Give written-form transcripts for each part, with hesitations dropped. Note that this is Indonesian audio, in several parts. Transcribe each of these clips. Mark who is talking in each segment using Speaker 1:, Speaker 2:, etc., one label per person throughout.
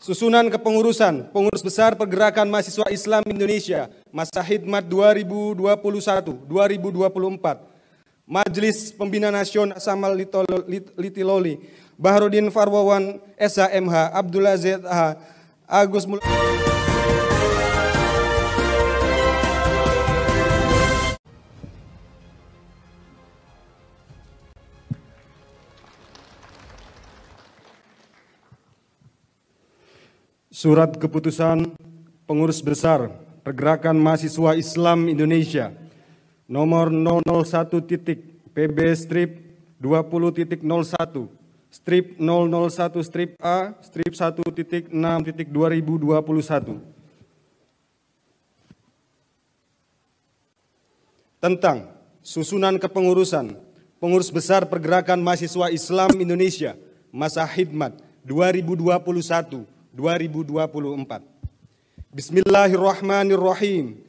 Speaker 1: Susunan kepengurusan, Pengurus Besar Pergerakan Mahasiswa Islam Indonesia, masa khidmat 2021-2024. Majelis Pembina Nasional Samal Litiloli, Baharudin Farwawan SHMH, Abdullah ZH, Agus Mul. Surat Keputusan Pengurus Besar Pergerakan Mahasiswa Islam Indonesia nomor 001-PB-20.01-A-1.6.2021 tentang susunan kepengurusan Pengurus Besar Pergerakan Mahasiswa Islam Indonesia masa khidmat 2021-2024. Bismillahirrahmanirrahim.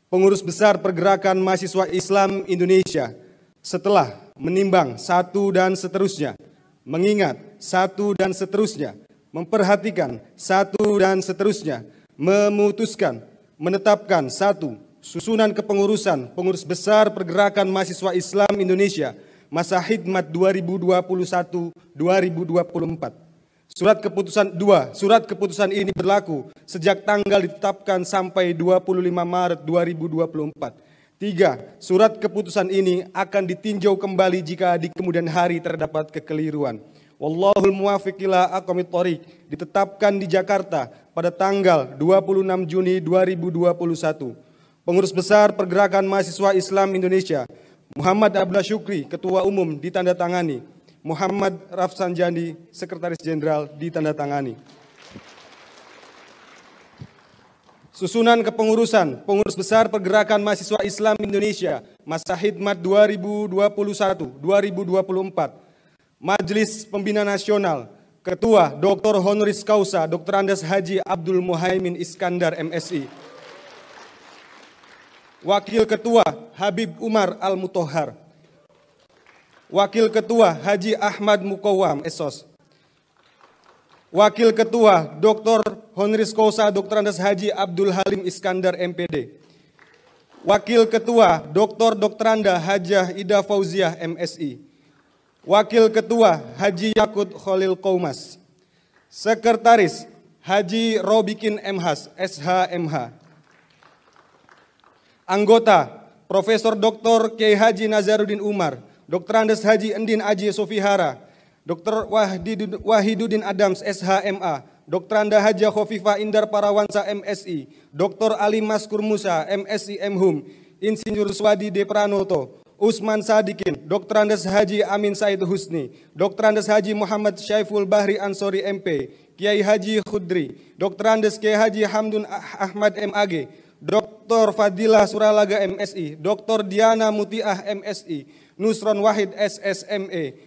Speaker 1: Pengurus Besar Pergerakan Mahasiswa Islam Indonesia setelah menimbang satu dan seterusnya, mengingat satu dan seterusnya, memperhatikan satu dan seterusnya, memutuskan, menetapkan satu, susunan kepengurusan Pengurus Besar Pergerakan Mahasiswa Islam Indonesia masa khidmat 2021-2024. Surat keputusan ini berlaku sejak tanggal ditetapkan sampai 25 Maret 2024. 3. Surat keputusan ini akan ditinjau kembali jika di kemudian hari terdapat kekeliruan. Wallahul muwaffiq ila aqwamit thoriq, ditetapkan di Jakarta pada tanggal 26 Juni 2021. Pengurus Besar Pergerakan Mahasiswa Islam Indonesia, Muhammad Abdullah Syukri, Ketua Umum, ditandatangani. Muhammad Rafsanjani, Sekretaris Jenderal, ditandatangani. Susunan kepengurusan Pengurus Besar Pergerakan Mahasiswa Islam Indonesia masa khidmat 2021-2024. Majelis Pembina Nasional, Ketua Dr. Honoris Causa Dr. Andes Haji Abdul Muhaimin Iskandar MSI. Wakil Ketua Habib Umar Al-Mutahhar. Wakil Ketua Haji Ahmad Mukawam Esos. Wakil Ketua Dr. Honoris Causa Dr. Andes Haji Abdul Halim Iskandar MPD. Wakil Ketua Dr. Doktranda Hajah Ida Fauziah MSI. Wakil Ketua Haji Yakut Khalil Qaumas. Sekretaris Haji Robikin Mhas SHMH. Anggota Profesor Dr. Kiai Haji Nazaruddin Umar, Dr. Andes Haji Endin Aji Sofihara, Dr. Wahiduddin Adams SHMA, Dr. Anda Haja Khofifah Indar Parawansa MSI, Dr. Ali Maskur Musa MSI Mhum, Insinyur Swadi D. Pranoto, Usman Sadikin, Dr. Andes Haji Amin Said Husni, Dr. Andes Haji Muhammad Syaiful Bahri Ansori MP, Kiai Haji Khudri, Dr. Andes Kiai Haji Hamdun Ahmad MAG, Dr. Fadilah Suralaga MSI, Dr. Diana Mutiah MSI, Nusron Wahid SSME,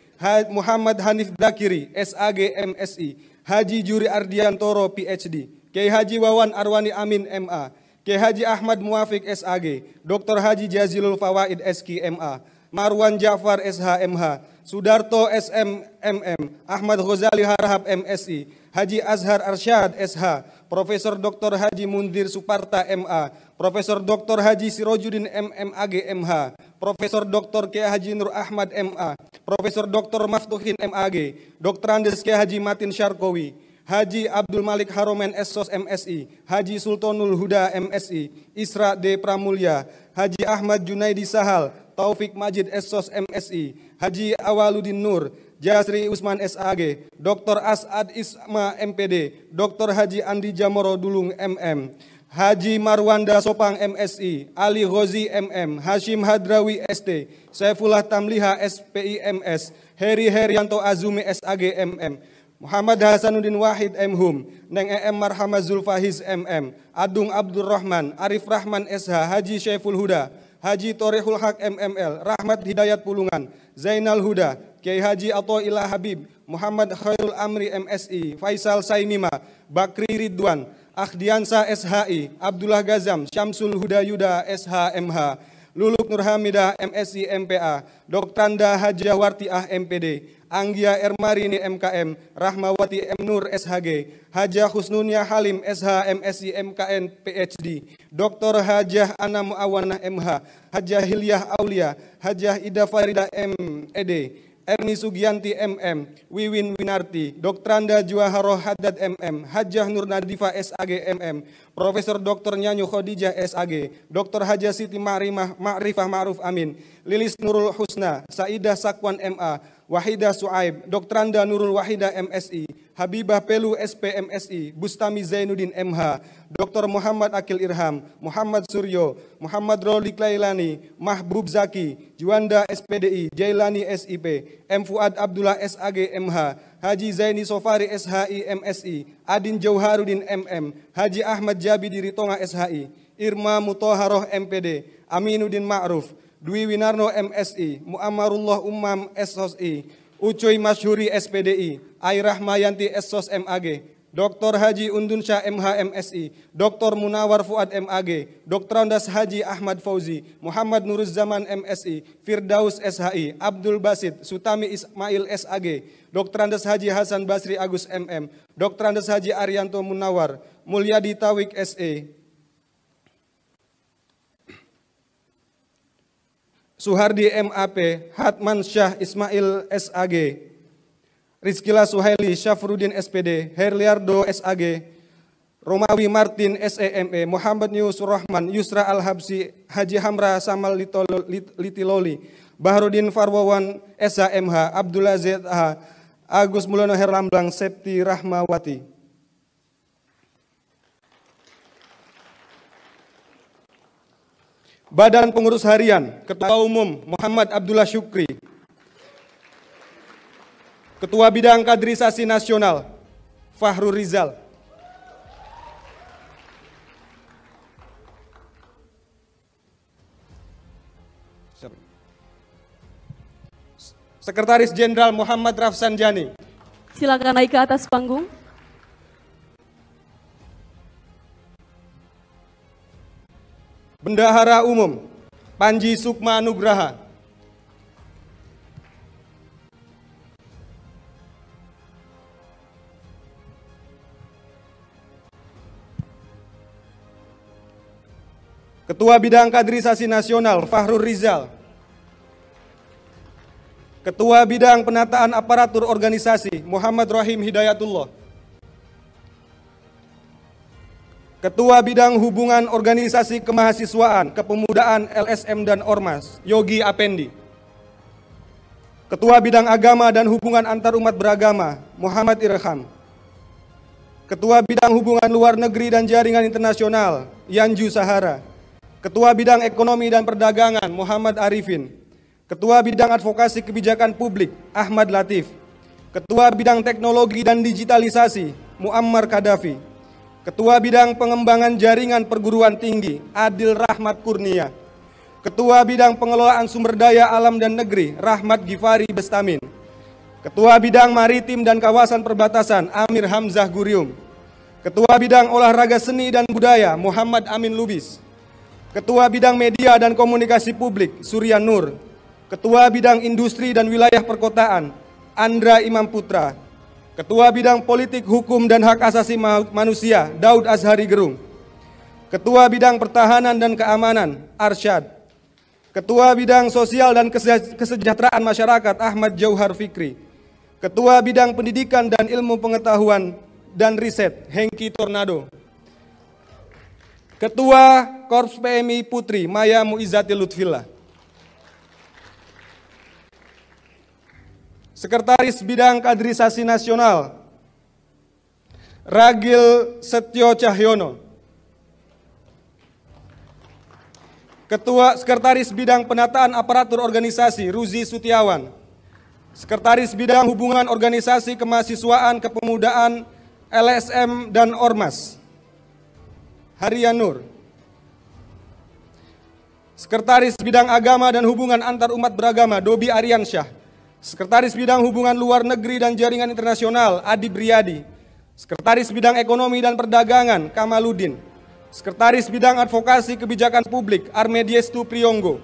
Speaker 1: Muhammad Hanif Dakiri SAG MSI, Haji Juri Ardiantoro PhD, Kiai Haji Wawan Arwani Amin MA, Kiai Haji Ahmad Muafiq SAG, Dr. Haji Jazilul Fawaid SK MA, Marwan Ja'far SHMH, Sudarto SMMM, Ahmad Ghazali Harahap MSI, Haji Azhar Arsyad SH, Profesor Dr. Haji Mundir Suparta MA, Profesor Dr. Haji Sirojudin MMAG MH, Profesor Dr. Kiai Haji Nur Ahmad MA, Profesor Dr. Maftuhin MAG, Dr. Andes Kiai Haji Matin Syarkowi, Haji Abdul Malik Haromen Essos MSI, Haji Sultanul Huda MSI, Isra D. Pramulya, Haji Ahmad Junaidi Sahal, Taufik Majid Essos MSI, Haji Awaludin Nur, Jasri Usman SAG, Dr. As'ad Isma MPD, Dr. Haji Andi Jamoro Dulung MM, Haji Marwanda Sopang MSI, Ali Ghozi MM, Hashim Hadrawi ST, Saifullah Tamliha SPI MS, Heri Herianto Azumi SAG MM, Muhammad Hasanuddin Wahid Mhum, Neng EM Marhamah Zulfahiz MM, Adung Abdul Rahman, Arif Rahman SH, Haji Syaiful Huda, Haji Torehul Haq MML, Rahmat Hidayat Pulungan, Zainal Huda, Kiai Haji Athoillah Habib, Muhammad Khairul Amri MSI, Faisal Saimima, Bakri Ridwan, Akhdiansa SHI, Abdullah Gazam, Syamsul Huda Yuda SHMH, Luluk Nurhamidah MSI MPA, Doktranda Hajah Wartiah MPD, Anggia Ermarini MKM, Rahmawati M. Nur SHG, Hajah Husnunia Halim SH MSI MKN PhD, Dr. Hajah Ana Muawanah MH, Hajah Hilyah Aulia, Hajah Ida Farida MED, Erni Sugianti MM, Wiwin Winarti, Doktranda Juwaharoh Haddad MM, Hajah Nur Nadifa SAG MM, Profesor Dr. Nyanyu Khadijah SAG, Dr. Hajah Siti Ma'rifah Ma'ruf Amin, Lilis Nurul Husna, Saidah Sakwan MA, Wahidah Suaib, Doktranda Nurul Wahidah MSI, Habibah Pelu SPMSI, Bustami Zainuddin MH, Dr. Muhammad Akil Irham, Muhammad Suryo, Muhammad Rolik Lailani, Mahbub Zaki, Juanda SPDI, Jailani SIP, M. Fuad Abdullah SAG MH, Haji Zaini Sofari SHI MSI, Adin Jauharudin MM, Haji Ahmad Jabidi Ritonga SHI, Irma Mutoharoh MPD, Aminuddin Ma'ruf, Dwi Winarno MSI, Muammarullah Umam SOSI, Ucuy Masyhuri SPDI, Airah Mayanti SOS MAG, Dr. Haji Undun Syah MH MSI, Dr. Munawar Fuad MAG, Dr. Andas Haji Ahmad Fauzi, Muhammad Nuruzzaman MSI, Firdaus SHI, Abdul Basit, Sutami Ismail SAG, Dr. Andas Haji Hasan Basri Agus MM, Dr. Andas Haji Arianto Munawar, Mulyadi Tawik SE, Suhardi MAP, Hatman Syah Ismail SAG, Rizkila Suhaili, Syafruddin SPD, Herliardo SAG, Romawi Martin SEME, Muhammad Yusur Rahman, Yusra Al-Habsi, Haji Hamra Samal Litiloli, Bahrudin Farwawan SHMH, Abdullah ZH, Agus Mulyono Herlambang, Septi Rahmawati. Badan Pengurus Harian, Ketua Umum Muhammad Abdullah Syukri, Ketua Bidang Kaderisasi Nasional Fahrul Rizal, Sekretaris Jenderal Muhammad Rafsanjani.
Speaker 2: Silakan naik ke atas panggung.
Speaker 1: Bendahara Umum Panji Sukma Nugraha, Ketua Bidang Kaderisasi Nasional Fahrul Rizal, Ketua Bidang Penataan Aparatur Organisasi Muhammad Rahim Hidayatullah, Ketua Bidang Hubungan Organisasi Kemahasiswaan, Kepemudaan, LSM dan Ormas, Yogi Apendi. Ketua Bidang Agama dan Hubungan Antarumat Beragama, Muhammad Irham. Ketua Bidang Hubungan Luar Negeri dan Jaringan Internasional, Yanju Sahara. Ketua Bidang Ekonomi dan Perdagangan, Muhammad Arifin. Ketua Bidang Advokasi Kebijakan Publik, Ahmad Latif. Ketua Bidang Teknologi dan Digitalisasi, Muammar Kadafi. Ketua Bidang Pengembangan Jaringan Perguruan Tinggi, Adil Rahmat Kurnia. Ketua Bidang Pengelolaan Sumber Daya Alam dan Negeri, Rahmat Gifari Bestamin. Ketua Bidang Maritim dan Kawasan Perbatasan, Amir Hamzah Gurium. Ketua Bidang Olahraga Seni dan Budaya, Muhammad Amin Lubis. Ketua Bidang Media dan Komunikasi Publik, Surya Nur. Ketua Bidang Industri dan Wilayah Perkotaan, Andra Imam Putra. Ketua Bidang Politik, Hukum, dan Hak Asasi Manusia, Daud Azhari Gerung. Ketua Bidang Pertahanan dan Keamanan, Arsyad. Ketua Bidang Sosial dan Kesejahteraan Masyarakat, Ahmad Jauhar Fikri. Ketua Bidang Pendidikan dan Ilmu Pengetahuan dan Riset, Hengki Tornado. Ketua Korps PMI Putri, Maya Muizzati Lutfillah. Sekretaris Bidang Kaderisasi Nasional, Ragil Setyo Cahyono. Sekretaris Bidang Penataan Aparatur Organisasi, Ruzi Sutiawan. Sekretaris Bidang Hubungan Organisasi Kemahasiswaan, Kepemudaan, LSM dan Ormas, Harian Nur. Sekretaris Bidang Agama dan Hubungan Antarumat Beragama, Dobi Aryansyah. Sekretaris Bidang Hubungan Luar Negeri dan Jaringan Internasional, Adi Briyadi. Sekretaris Bidang Ekonomi dan Perdagangan, Kamaluddin. Sekretaris Bidang Advokasi Kebijakan Publik Armediestu Priyonggo.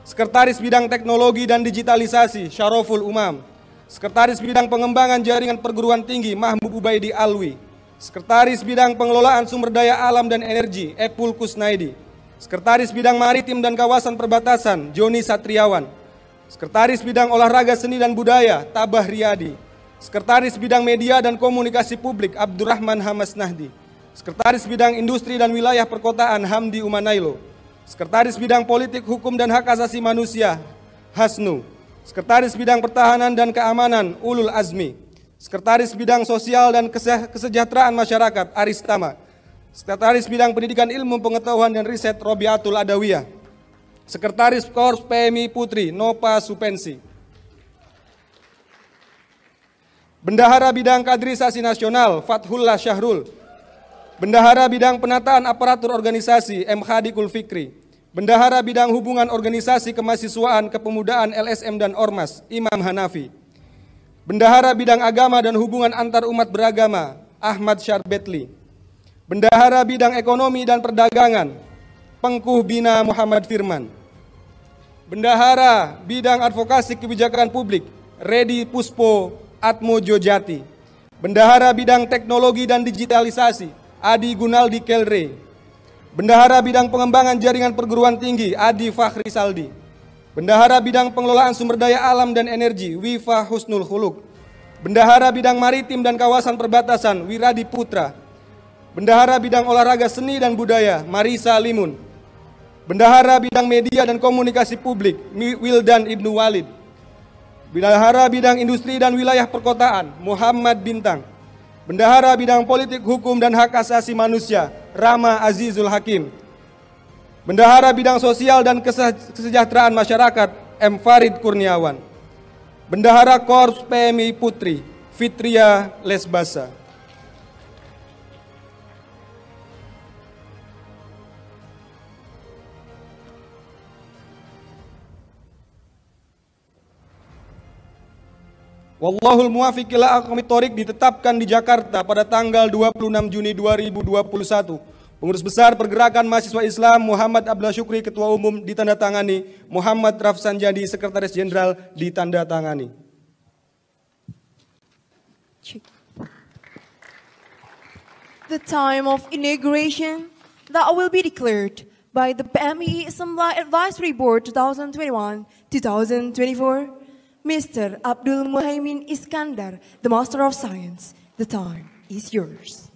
Speaker 1: Sekretaris Bidang Teknologi dan Digitalisasi Syaroful Umam. Sekretaris Bidang Pengembangan Jaringan Perguruan Tinggi Mahmud Ubaidi Alwi. Sekretaris Bidang Pengelolaan Sumber Daya Alam dan Energi Epul Kusnaidi. Sekretaris Bidang Maritim dan Kawasan Perbatasan Joni Satriawan. Sekretaris Bidang Olahraga Seni dan Budaya Tabah Riyadi. Sekretaris Bidang Media dan Komunikasi Publik Abdurrahman Hamas Nahdi. Sekretaris Bidang Industri dan Wilayah Perkotaan Hamdi Umanailo. Sekretaris Bidang Politik, Hukum dan Hak Asasi Manusia Hasnu. Sekretaris Bidang Pertahanan dan Keamanan Ulul Azmi. Sekretaris Bidang Sosial dan Kesejahteraan Masyarakat Aristama. Sekretaris Bidang Pendidikan Ilmu Pengetahuan dan Riset Robiatul Adawiyah. Sekretaris Korps PMI Putri Nova Supensi. Bendahara Bidang Kaderisasi Nasional Fathullah Syahrul. Bendahara Bidang Penataan Aparatur Organisasi M. Khadikul Fikri. Bendahara Bidang Hubungan Organisasi Kemahasiswaan Kepemudaan LSM dan Ormas Imam Hanafi. Bendahara Bidang Agama dan Hubungan Antar Umat Beragama Ahmad Syarbetli. Bendahara Bidang Ekonomi dan Perdagangan Pengkuh Bina Muhammad Firman. Bendahara Bidang Advokasi Kebijakan Publik Redi Puspo Atmojo Jati. Bendahara Bidang Teknologi dan Digitalisasi Adi Gunaldi Kelre. Bendahara Bidang Pengembangan Jaringan Perguruan Tinggi Adi Fakhri Saldi. Bendahara Bidang Pengelolaan Sumber Daya Alam dan Energi Wifa Husnul Khuluq. Bendahara Bidang Maritim dan Kawasan Perbatasan Wiradi Putra. Bendahara Bidang Olahraga Seni dan Budaya Marisa Limun. Bendahara Bidang Media dan Komunikasi Publik Wildan Ibnu Walid. Bendahara Bidang Industri dan Wilayah Perkotaan Muhammad Bintang. Bendahara Bidang Politik, Hukum dan Hak Asasi Manusia Rama Azizul Hakim. Bendahara Bidang Sosial dan Kesejahteraan Masyarakat M. Farid Kurniawan. Bendahara Korps PMI Putri Fitria Lesbasa. Wallahul muwafiq ila aqwamit thoriq ditetapkan di Jakarta pada tanggal 26 Juni 2021. Pengurus Besar Pergerakan Mahasiswa Islam Muhammad Abdullah Syukri Ketua Umum ditandatangani, Muhammad Rafsan Jadi Sekretaris Jenderal ditandatangani.
Speaker 3: The time of inauguration that will be declared by the PMI Assembly Advisory Board 2021-2024. Mr. Abdul Muhaimin Iskandar, the Master of Science. The time is yours.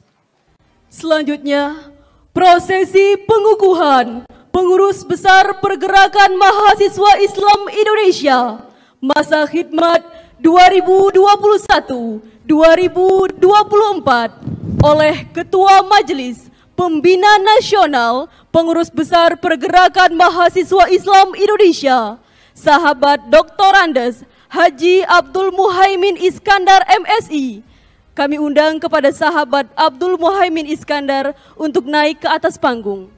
Speaker 2: Selanjutnya, prosesi pengukuhan Pengurus Besar Pergerakan Mahasiswa Islam Indonesia Masa Khidmat 2021-2024 oleh Ketua Majelis Pembina Nasional Pengurus Besar Pergerakan Mahasiswa Islam Indonesia, Sahabat Dr. Andes Haji Abdul Muhaimin Iskandar MSI. Kami undang kepada sahabat Abdul Muhaimin Iskandar untuk naik ke atas panggung.